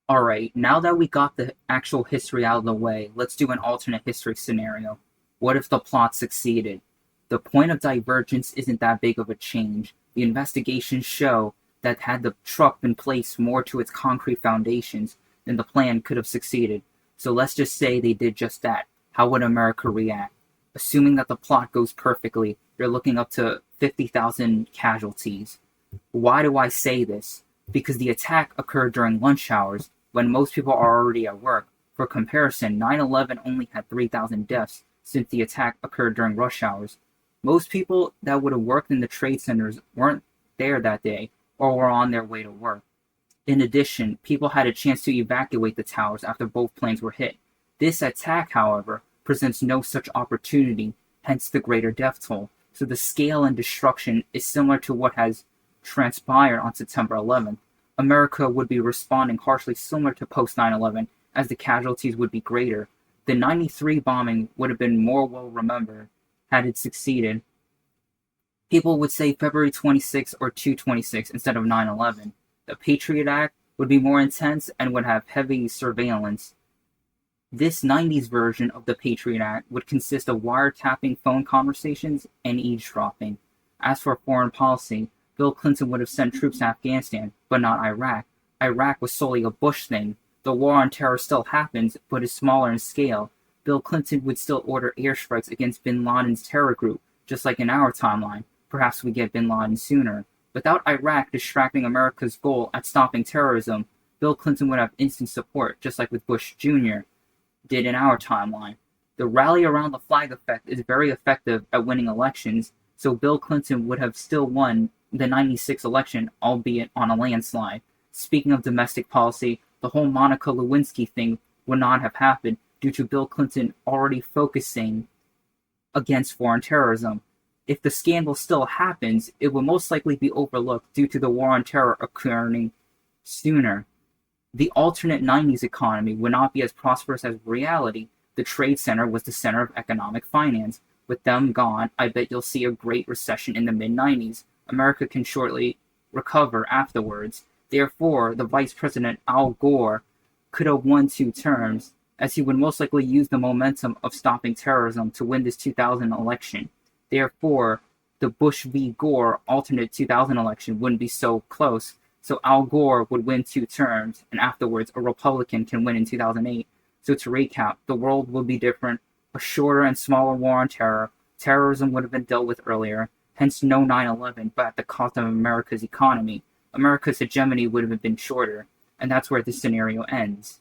Alright, now that we got the actual history out of the way, let's do an alternate history scenario. What if the plot succeeded? The point of divergence isn't that big of a change. The investigations show that had the truck been placed more to its concrete foundations, then the plan could have succeeded. So let's just say they did just that. How would America react? Assuming that the plot goes perfectly, you're looking up to 50,000 casualties. Why do I say this? Because the attack occurred during lunch hours, when most people are already at work. For comparison, 9/11 only had 3,000 deaths since the attack occurred during rush hours. Most people that would have worked in the trade centers weren't there that day or were on their way to work. In addition, people had a chance to evacuate the towers after both planes were hit. This attack, however, presents no such opportunity, hence the greater death toll. So the scale and destruction is similar to what has transpired on September 11th. America would be responding harshly similar to post 9/11, as the casualties would be greater. The 93 bombing would have been more well remembered had it succeeded. People would say February 26 or 2/26 instead of 9/11. The Patriot Act would be more intense and would have heavy surveillance. This 90s version of the Patriot Act would consist of wiretapping phone conversations and eavesdropping. As for foreign policy, Bill Clinton would have sent troops to Afghanistan, but not Iraq. Iraq was solely a Bush thing. The war on terror still happens, but is smaller in scale. Bill Clinton would still order airstrikes against bin Laden's terror group, just like in our timeline. Perhaps we get bin Laden sooner. Without Iraq distracting America's goal at stopping terrorism, Bill Clinton would have instant support, just like with Bush Jr. did in our timeline. The rally around the flag effect is very effective at winning elections, so Bill Clinton would have still won the 96 election, albeit on a landslide. Speaking of domestic policy, the whole Monica Lewinsky thing would not have happened due to Bill Clinton already focusing against foreign terrorism. If the scandal still happens, it will most likely be overlooked due to the war on terror occurring sooner. The alternate 90s economy would not be as prosperous as reality. The trade center was the center of economic finance. With them gone, I bet you'll see a great recession in the mid-90s. America can shortly recover afterwards. Therefore, the Vice President Al Gore could have won 2 terms, as he would most likely use the momentum of stopping terrorism to win this 2000 election. Therefore, the Bush v. Gore alternate 2000 election wouldn't be so close, so Al Gore would win 2 terms, and afterwards a Republican can win in 2008. So to recap, the world will be different, a shorter and smaller war on terror, terrorism would have been dealt with earlier, hence no 9/11, but at the cost of America's economy. America's hegemony would have been shorter, and that's where this scenario ends.